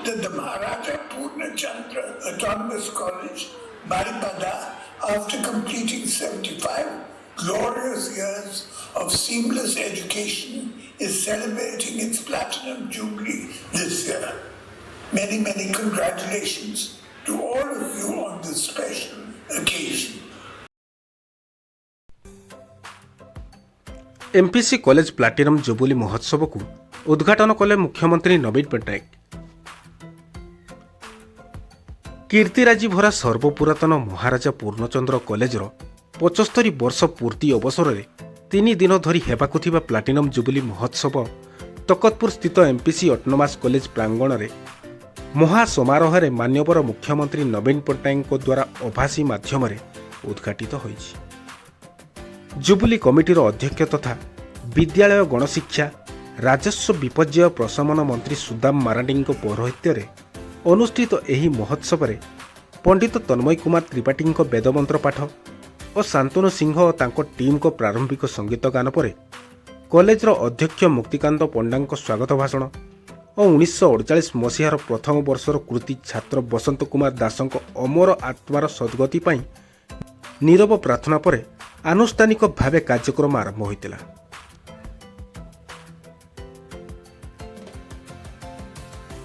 that the Maharaja Purnachandra Autonomous College, Baripada, after completing 75 glorious years of seamless education, is celebrating its Platinum Jubilee this year. Many, many congratulations to all of you on this special occasion. MPC college platinum jubilee महोत्सव को उद्घाटन कले मुख्यमंत्री नवीन पट्टनायक। कीर्तिराजी भरा सर्वपुरातन महाराजा पूर्णचंद्र कॉलेजर 75 वर्ष पूर्ति अवसर में 3 दिन धरी हेबाकु थिबा प्लाटिनम जुबली महोत्सव तकतपुर स्थित एमपीसी ऑटोनोमस कॉलेज प्रांगण में महासमारोह में मान्यवर मुख्यमंत्री नवीन पट्टनायक द्वारा अभाषी माध्यम उद्घाटित होइछि। जुबली कमिटीर अध्यक्ष तथा विद्यालय गणशिक्षा राजस्व विपर्यय प्रशमन मंत्री सुदाम मारांडी पौरोहित्य अनुष्ठित एही महोत्सव में पंडित तन्मय कुमार त्रिपाठी वेदमंत्र पाठ और शांतनु सिंह और तांको टीम को प्रारंभिक संगीत गान पर कॉलेजर अध्यक्ष मुक्तिकांत पंडा स्वागत भाषण और 1948 मसीहार प्रथम वर्षर कृति छात्र बसंत कुमार दासଙ୍କ अमर आत्मार सदगति पाई नीरव प्रार्थना पर आनुष्ठानिक भावे कार्यक्रम आरंभ होइतिला।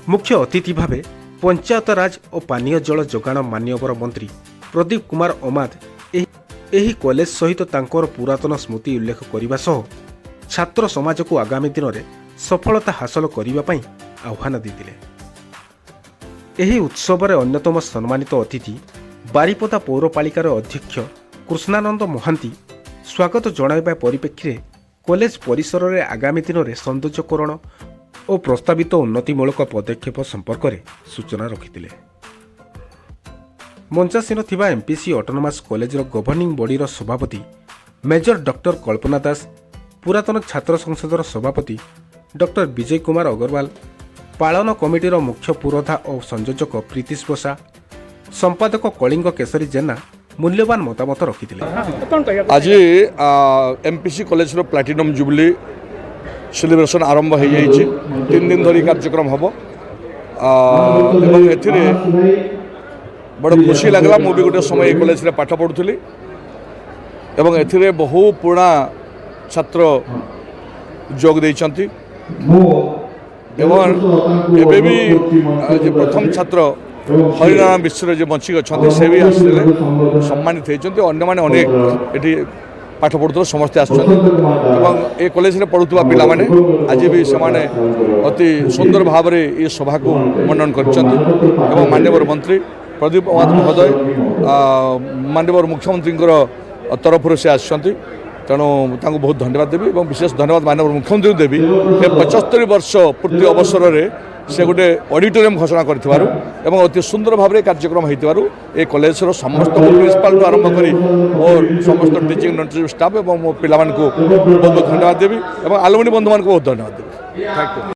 मुख्य अतिथि भावे पंचायत राज और पानीय जल जोगाण मान्यवर मंत्री प्रदीप कुमार अमाद एही कॉलेज सहित तांकर पुरातन स्मृति उल्लेख करने सह छात्र समाज को आगामी दिन में सफलता हासिल करने आह्वान देते। एही उत्सव में अन्यतम सम्मानित अतिथि बारिपदा पौरपालिकार अध्यक्ष कृष्णानंद महांती स्वागत जणाइबा परिप्रेक्षी कॉलेज परिसर में आगामी दिन में सौंदर्यकरण और प्रस्तावित उन्नतिमूलक पदक्षेप संपर्क में सूचना रखिथिले। मंचासीन थिबा एमपीसी ऑटोनोमस कॉलेजर गवर्निंग बॉडीर सभापति मेजर डॉक्टर कल्पना दास, पुरातन छात्र संसदर सभापति डॉक्टर विजय कुमार अगरवाल, पालन कमिटीर मुख्य पुरोधा और संयोजक प्रीतिश बसा, संपादक कलिंग केसरी जेना मूल्यवान मतामत रखिथिले। आज MPC college platinum jubilee celebration आरंभ हो जाइए। 3 दिन धरी कार्यक्रम हम बड़ खुशी लगला। मुझे गोटे समय कॉलेज रे पाठ पढ़ुली एवं एथिरे बहु पुराना छात्र जोग देइचंती एवं एबे भी प्रथम छात्र हरिनारायण मिश्र जो बंचिक अच्छा से भी आसते सम्मानित होती। अन्य मैंने अनेक ये पाठ पढ़ुते समस्ते आए कॉलेज में पढ़ुवा पिला माने आज भी से अति सुंदर भाव में ये सभा को मनन कर मान्यवर मंत्री प्रदीप अमाद महोदय मान्यवर मुख्यमंत्री तरफ से आसछंती। तेणु बहुत धन्यवाद देवी और विशेष धन्यवाद माननीय मुख्यमंत्री देवी 75 वर्ष पूर्ति अवसर में से गोटे ऑडिटोरियम घोषणा कर अति सुंदर भाव में कार्यक्रम हो कॉलेज समस्त प्रिंसिपाल आरंभ कर और समस्त टीचिंग नॉन टीचिंग स्टाफ और मो पिला बहुत बहुत धन्यवाद देवी और आलुमिनी बंधु मान बहुत धन्यवाद देवी। Thank you.